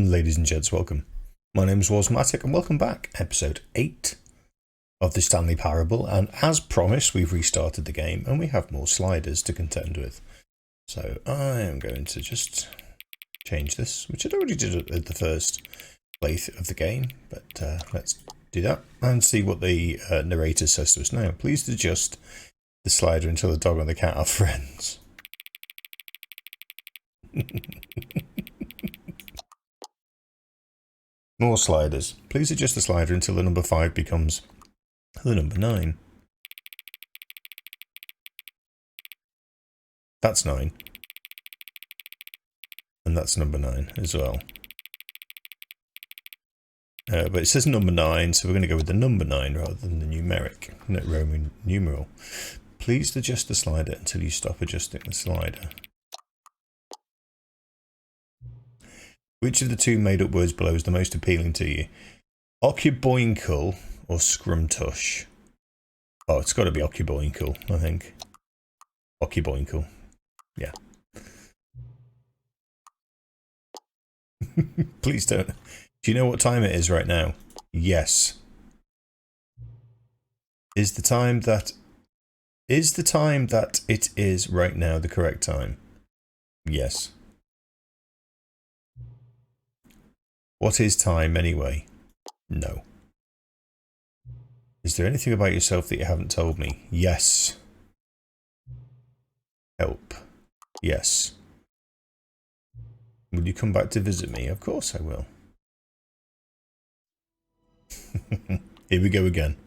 Ladies and gents, welcome. My name is Wasmatic and welcome back. Episode 8 of the Stanley Parable, and as promised, we've restarted the game and we have more sliders to contend with. So I am going to just change this, which I'd already did at the first playthrough of the game, but let's do that and see what the narrator says to us now. Please adjust the slider until the dog and the cat are friends. More sliders. Please adjust the slider until the number 5 becomes the number 9. That's 9. And that's number 9 as well. But it says number 9, so we're going to go with the number 9 rather than the numeric, Roman numeral. Please adjust the slider until you stop adjusting the slider. Which of the two made-up words below is the most appealing to you? Occuboinkle or Scrumtush? Oh, it's got to be Occuboinkle, I think. Occuboinkle. Yeah. Please don't. Do you know what time it is right now? Yes. Is the time that it is right now the correct time? Yes. What is time anyway? No. Is there anything about yourself that you haven't told me? Yes. Help. Yes. Will you come back to visit me? Of course I will. Here we go again.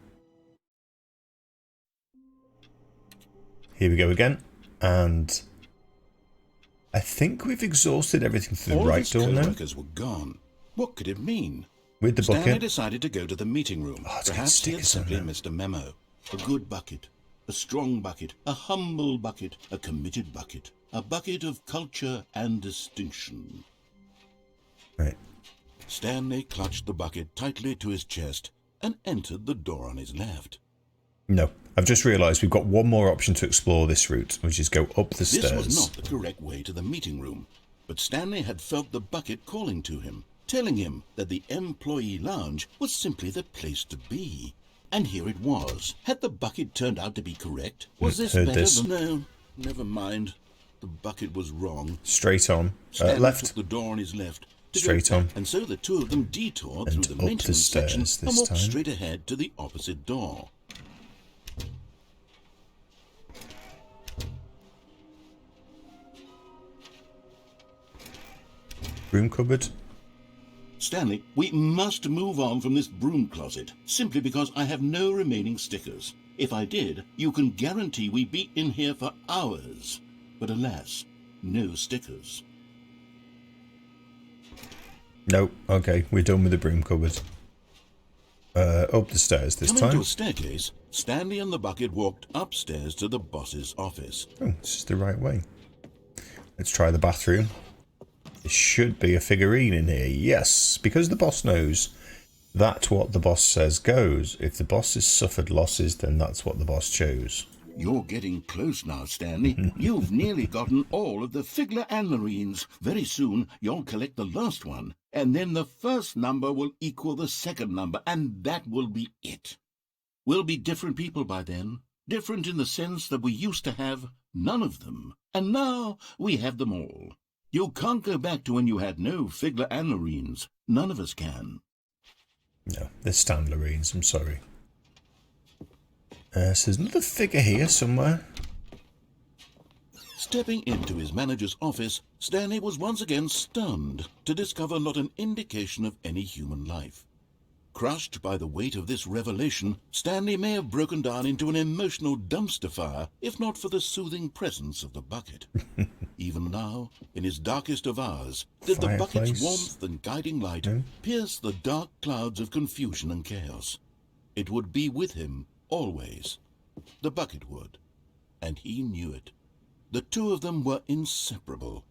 Here we go again. And I think we've exhausted everything through the right door now. All his co-workers were gone. What could it mean? With the bucket? Stanley decided to go to the meeting room. Perhaps he had simply missed a memo. A good bucket. A strong bucket. A humble bucket. A committed bucket. A bucket of culture and distinction. Right. Stanley clutched the bucket tightly to his chest and entered the door on his left. No. I've just realised we've got one more option to explore this route, which is go up the stairs. This was not the correct way to the meeting room, but Stanley had felt the bucket calling to him, telling him that the employee lounge was simply the place to be. And here it was. Had the bucket turned out to be correct? Was this better than... No, never mind. The bucket was wrong. Straight on. Stanley Left. took the door on his left. Straight on. And so the two of them detoured through the maintenance section and walked straight ahead to the opposite door. Broom cupboard. Stanley, we must move on from this broom closet, simply because I have no remaining stickers. If I did, you can guarantee we'd be in here for hours. But alas, no stickers. No, okay, we're done with the broom cupboard. Up the stairs this time. Coming to a staircase, Stanley and the bucket walked upstairs to the boss's office. Oh, this is the right way. Let's try the bathroom. There should be a figurine in here. Yes, because the boss knows that what the boss says goes. If the boss has suffered losses, then that's what the boss chose. You're getting close now, Stanley. You've nearly gotten all of the Stanlarines. Very soon, you'll collect the last one, and then the first number will equal the second number, and that will be it. We'll be different people by then. Different in the sense that we used to have none of them, and now we have them all. You can't go back to when you had no Stanlarines. None of us can. No, they're Stanlarines, I'm sorry. So there's another figure here somewhere. Stepping into his manager's office, Stanley was once again stunned to discover not an indication of any human life. Crushed by the weight of this revelation, Stanley may have broken down into an emotional dumpster fire, if not for the soothing presence of the bucket. Even now, in his darkest of hours, did the bucket's warmth and guiding light pierce the dark clouds of confusion and chaos. It would be with him always. The bucket would. And he knew it. The two of them were inseparable.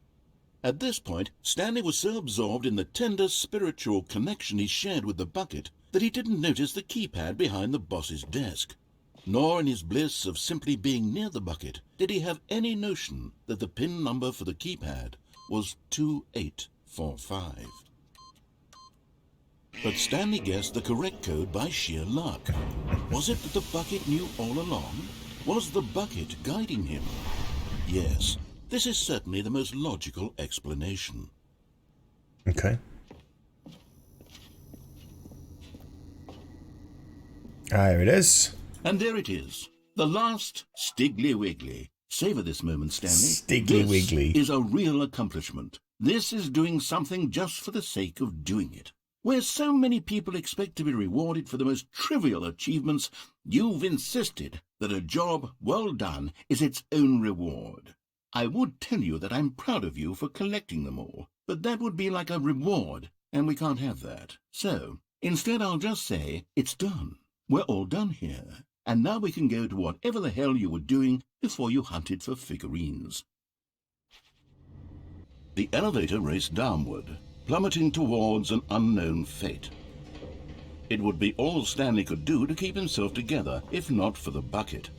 At this point, Stanley was so absorbed in the tender spiritual connection he shared with the bucket that he didn't notice the keypad behind the boss's desk. Nor in his bliss of simply being near the bucket did he have any notion that the PIN number for the keypad was 2845. But Stanley guessed the correct code by sheer luck. Was it that the bucket knew all along? Was the bucket guiding him? Yes, this is certainly the most logical explanation. Okay. There it is. And there it is. The last Figlywigly. Savor this moment, Stanley. Figlywigly. This is a real accomplishment. This is doing something just for the sake of doing it. Where so many people expect to be rewarded for the most trivial achievements, you've insisted that a job well done is its own reward. I would tell you that I'm proud of you for collecting them all, but that would be like a reward, and we can't have that. So, instead I'll just say, it's done. We're all done here, and now we can go to whatever the hell you were doing before you hunted for figurines. The elevator raced downward, plummeting towards an unknown fate. It would be all Stanley could do to keep himself together, if not for the bucket.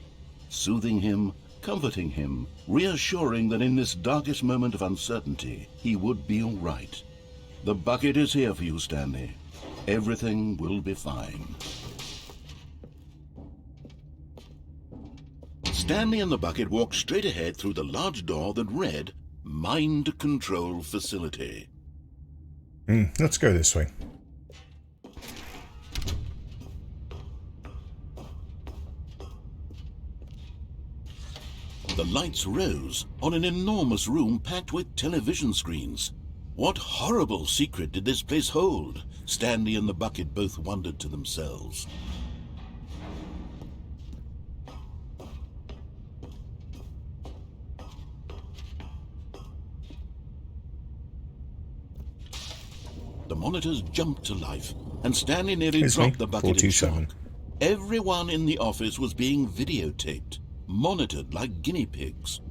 Soothing him, comforting him, reassuring that in this darkest moment of uncertainty, he would be all right. The bucket is here for you, Stanley. Everything will be fine. Stanley and the bucket walked straight ahead through the large door that read, Mind Control Facility. Let's go this way. The lights rose on an enormous room packed with television screens. What horrible secret did this place hold? Stanley and the bucket both wondered to themselves. The monitors jumped to life, and Stanley nearly dropped the bucket in shock. Everyone in the office was being videotaped, monitored like guinea pigs.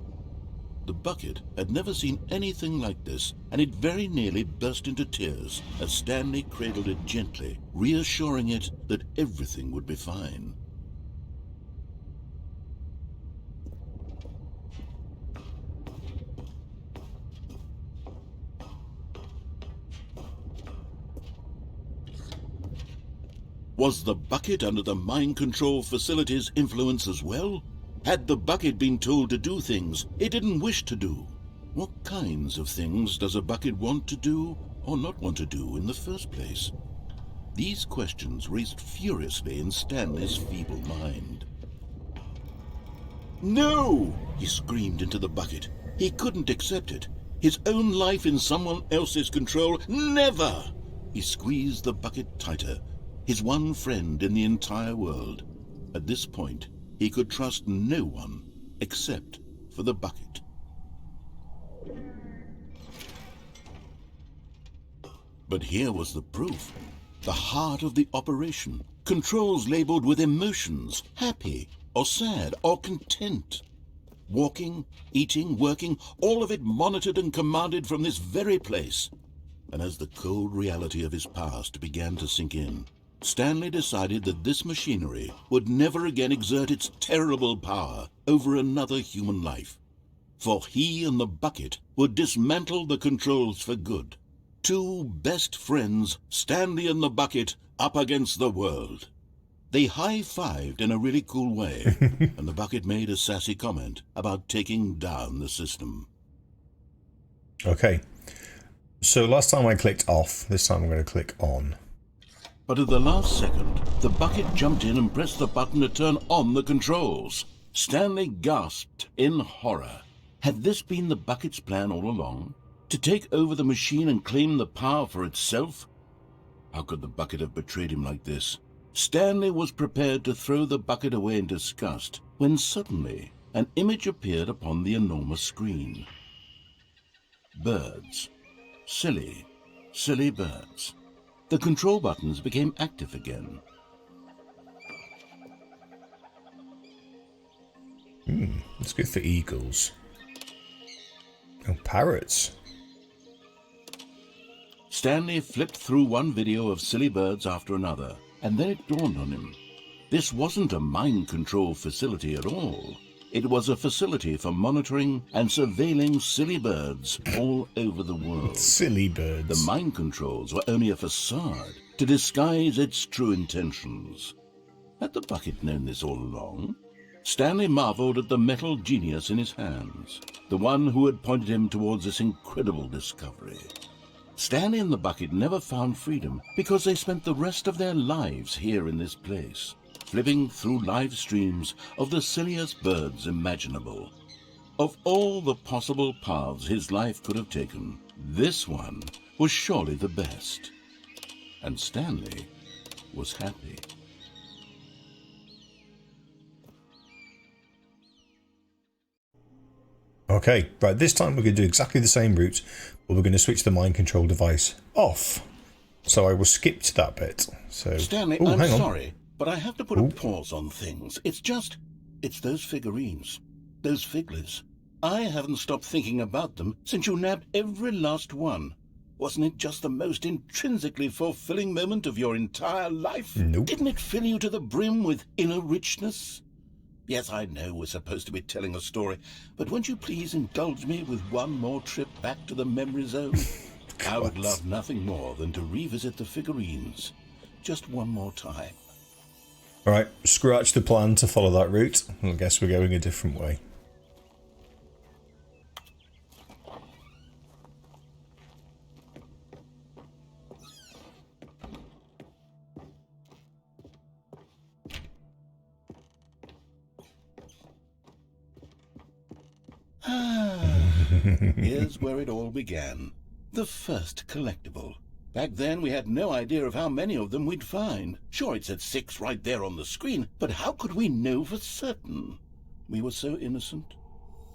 The bucket had never seen anything like this, and it very nearly burst into tears as Stanley cradled it gently, reassuring it that everything would be fine. Was the bucket under the mind control facility's influence as well? Had the bucket been told to do things it didn't wish to do? What kinds of things does a bucket want to do or not want to do in the first place? These questions raced furiously in Stanley's feeble mind. No! He screamed into the bucket. He couldn't accept it. His own life in someone else's control, never! He squeezed the bucket tighter. His one friend in the entire world. At this point, he could trust no one except for the bucket. But here was the proof. The heart of the operation. Controls labeled with emotions, happy or sad or content. Walking, eating, working, all of it monitored and commanded from this very place. And as the cold reality of his past began to sink in, Stanley decided that this machinery would never again exert its terrible power over another human life. For he and the bucket would dismantle the controls for good. Two best friends, Stanley and the bucket, up against the world. They high-fived in a really cool way, and the bucket made a sassy comment about taking down the system. Okay. So last time I clicked off, this time I'm going to click on. But at the last second, the bucket jumped in and pressed the button to turn on the controls. Stanley gasped in horror. Had this been the bucket's plan all along? To take over the machine and claim the power for itself? How could the bucket have betrayed him like this? Stanley was prepared to throw the bucket away in disgust when suddenly an image appeared upon the enormous screen. Birds. Silly, silly birds. The control buttons became active again. Let's go for eagles. Oh, parrots. Stanley flipped through one video of silly birds after another, and then it dawned on him. This wasn't a mind control facility at all. It was a facility for monitoring and surveilling silly birds all over the world. Silly birds. The mind controls were only a facade to disguise its true intentions. Had the bucket known this all along? Stanley marveled at the metal genius in his hands, the one who had pointed him towards this incredible discovery. Stanley and the bucket never found freedom because they spent the rest of their lives here in this place, flipping through live streams of the silliest birds imaginable. Of all the possible paths his life could have taken, this one was surely the best. And Stanley was happy. Okay, right, this time we're going to do exactly the same route, but we're going to switch the mind control device off. So I will skip to that bit. So Stanley, ooh, I'm hang on. sorry, but I have to put a pause on things. It's those figurines, those Figlys. I haven't stopped thinking about them since you nabbed every last one. Wasn't it just the most intrinsically fulfilling moment of your entire life? Nope. Didn't it fill you to the brim with inner richness? Yes, I know we're supposed to be telling a story, but won't you please indulge me with one more trip back to the memory zone? I would love nothing more than to revisit the figurines. Just one more time. Alright, scratch the plan to follow that route. I guess we're going a different way. Here's where it all began. The first collectible. Back then, we had no idea of how many of them we'd find. Sure, it said 6 right there on the screen, but how could we know for certain? We were so innocent.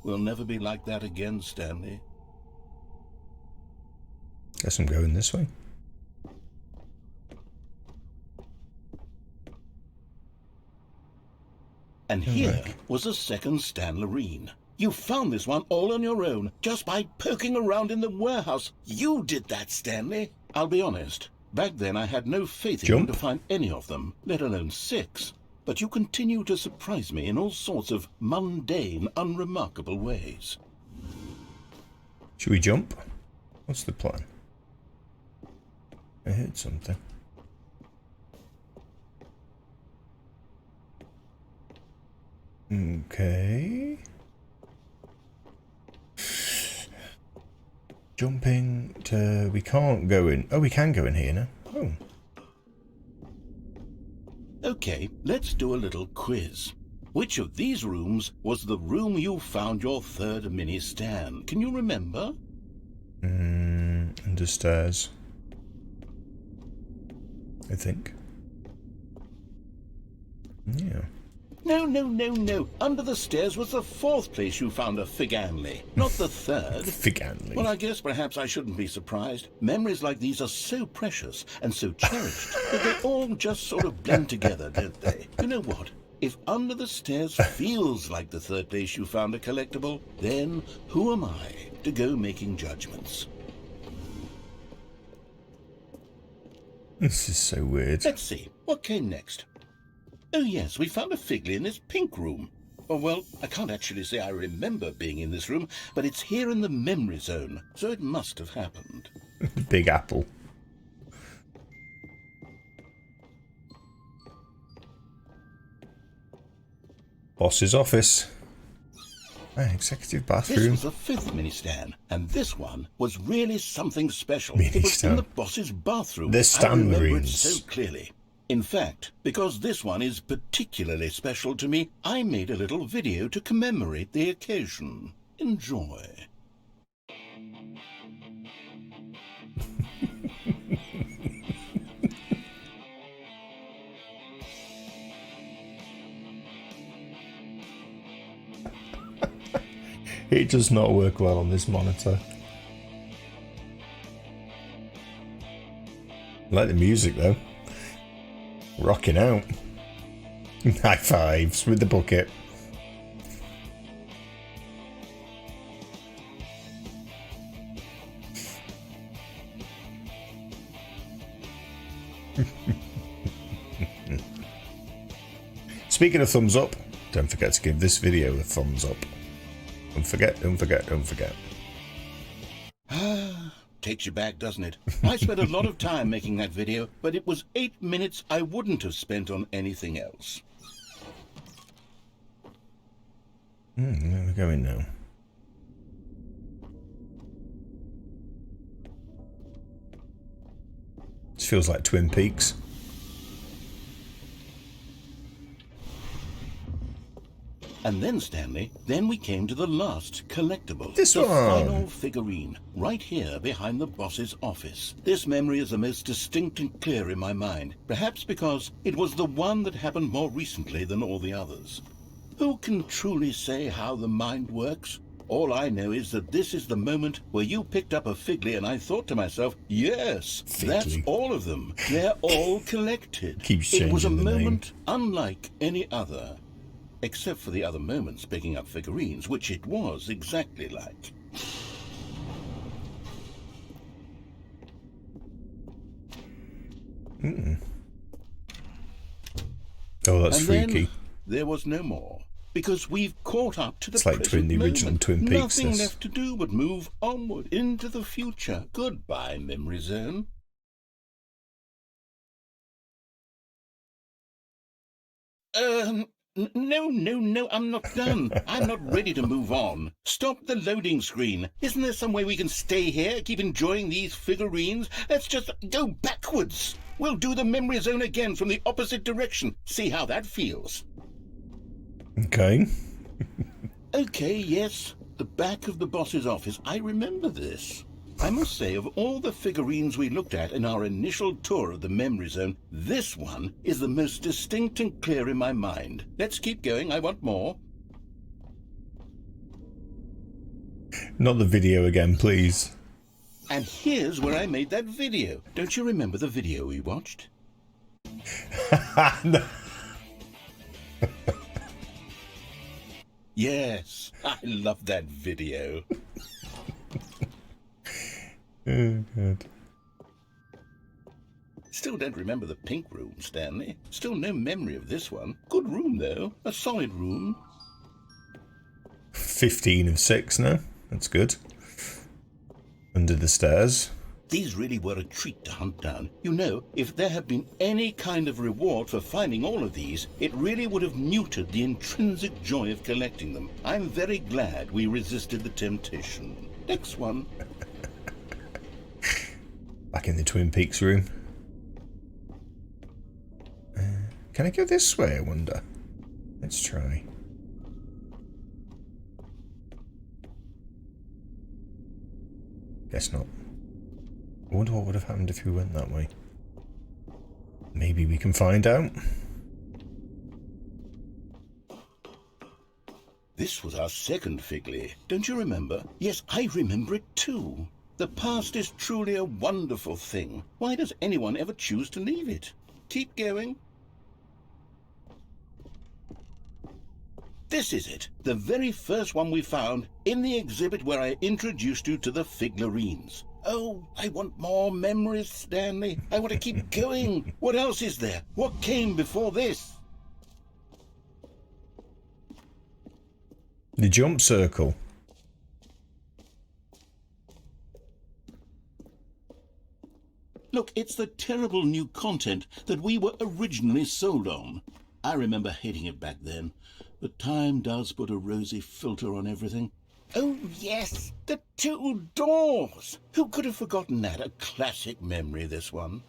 We'll never be like that again, Stanley. Guess I'm going this way. And here was a second Stanlarine. You found this one all on your own, just by poking around in the warehouse. You did that, Stanley. I'll be honest. Back then, I had no faith in you to find any of them, let alone 6. But you continue to surprise me in all sorts of mundane, unremarkable ways. Should we jump? What's the plan? I heard something. Okay. Jumping to... We can't go in. Oh, we can go in here now. Oh. Okay, let's do a little quiz. Which of these rooms was the room you found your third mini Stan? Can you remember? Under stairs. I think. Yeah. No. Under the stairs was the 4th place you found a Figlywigly, not the 3rd. Figlywigly. Well, I guess perhaps I shouldn't be surprised. Memories like these are so precious and so cherished that they all just sort of blend together, don't they? You know what? If under the stairs feels like the 3rd place you found a collectible, then who am I to go making judgments? This is so weird. Let's see. What came next? Oh, yes, we found a Figly in this pink room. Oh, well, I can't actually say I remember being in this room, but it's here in the memory zone, so it must have happened. Big apple. Boss's office. Executive bathroom. This was the 5th mini-Stan, and this one was really something special. Mini-Stan. It was in the boss's bathroom. The I remember it Stanlarines. so clearly. In fact, because this one is particularly special to me, I made a little video to commemorate the occasion. Enjoy. It does not work well on this monitor. I like the music though. Rocking out. High fives with the bucket. Speaking of thumbs up, don't forget to give this video a thumbs up. Don't forget. takes you back, doesn't it? I spent a lot of time making that video, but it was 8 minutes I wouldn't have spent on anything else. Where are we going now? This feels like Twin Peaks. And then, Stanley, then we came to the last collectible. This the one! final figurine, right here behind the boss's office. This memory is the most distinct and clear in my mind, perhaps because it was the one that happened more recently than all the others. Who can truly say how the mind works? All I know is that this is the moment where you picked up a Figly and I thought to myself, yes, Figly. that's all of them. They're all collected. Keeps It was a changing the name. moment unlike any other. Except for the other moments picking up figurines, which it was exactly like. Oh, that's And freaky. then there was no more, because we've caught up to the It's like present the original moment. Twin Peaks, Nothing this. left to do but move onward into the future. Goodbye, memory zone. No, I'm not done. I'm not ready to move on. Stop the loading screen. Isn't there some way we can stay here, keep enjoying these figurines? Let's just go backwards. We'll do the memory zone again from the opposite direction. See how that feels. Okay. Okay, yes. The back of the boss's office. I remember this. I must say, of all the figurines we looked at in our initial tour of the memory zone, this one is the most distinct and clear in my mind. Let's keep going. I want more. Not the video again, please. And here's where I made that video. Don't you remember the video we watched? No. Yes, I love that video. Oh, God. Still don't remember the pink room, Stanley. Still no memory of this one. Good room, though. A solid room. 15 of 6 now. That's good. Under the stairs. These really were a treat to hunt down. You know, if there had been any kind of reward for finding all of these, it really would have muted the intrinsic joy of collecting them. I'm very glad we resisted the temptation. Next one. Back in the Twin Peaks room. Can I go this way, I wonder? Let's try. Guess not. I wonder what would have happened if we went that way. Maybe we can find out. This was our second Figly. Don't you remember? Yes, I remember it too. The past is truly a wonderful thing. Why does anyone ever choose to leave it? Keep going. This is it, the very first one we found in the exhibit where I introduced you to the Figlarines. Oh, I want more memories, Stanley. I want to keep going. What else is there? What came before this? The jump circle. Look, it's the terrible new content that we were originally sold on. I remember hating it back then, but time does put a rosy filter on everything. Oh, yes, the two doors. Who could have forgotten that? A classic memory, this one.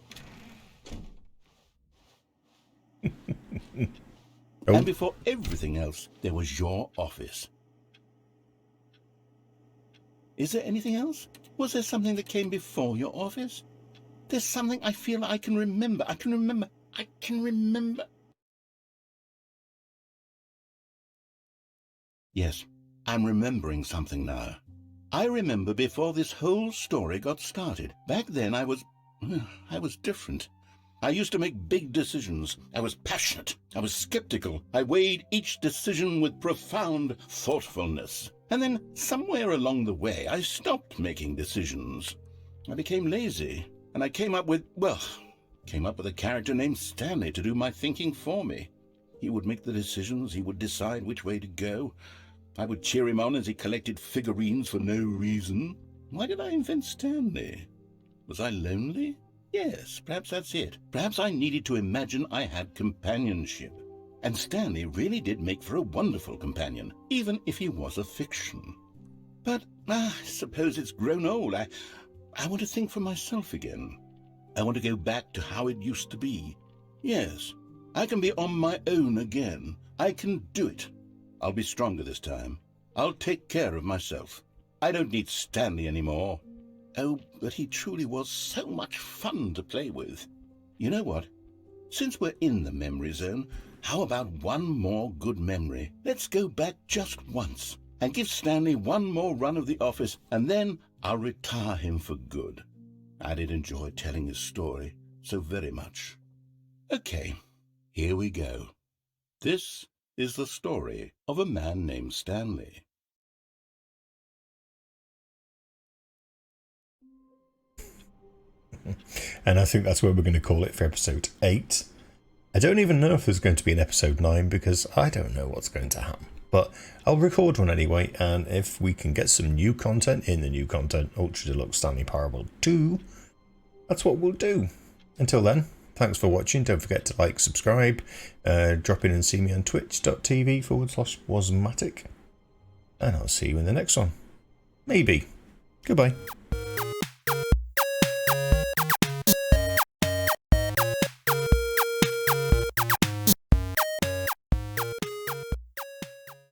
Oh. And before everything else, there was your office. Is there anything else? Was there something that came before your office? There's something I feel I can remember. I can remember. Yes, I'm remembering something now. I remember before this whole story got started. Back then I was different. I used to make big decisions. I was passionate. I was skeptical. I weighed each decision with profound thoughtfulness. And then somewhere along the way, I stopped making decisions. I became lazy, and I came up with a character named Stanley to do my thinking for me. He would make the decisions. He would decide which way to go. I would cheer him on as he collected figurines for no reason. Why did I invent Stanley? Was I lonely? Yes, perhaps that's it. Perhaps I needed to imagine I had companionship. And Stanley really did make for a wonderful companion, even if he was a fiction. But I suppose it's grown old. I want to think for myself again. I want to go back to how it used to be. Yes, I can be on my own again. I can do it. I'll be stronger this time. I'll take care of myself. I don't need Stanley anymore. Oh, but he truly was so much fun to play with. You know what? Since we're in the memory zone, how about one more good memory? Let's go back just once and give Stanley one more run of the office, and then I'll retire him for good. I did enjoy telling his story so very much. Okay, here we go. This is the story of a man named Stanley. And I think that's what we're going to call it for episode 8. I don't even know if there's going to be an episode 9 because I don't know what's going to happen. But I'll record one anyway, and if we can get some new content in the new content, Ultra Deluxe Stanley Parable 2, that's what we'll do. Until then, thanks for watching. Don't forget to like, subscribe, drop in and see me on twitch.tv/wasmatic. And I'll see you in the next one. Maybe. Goodbye.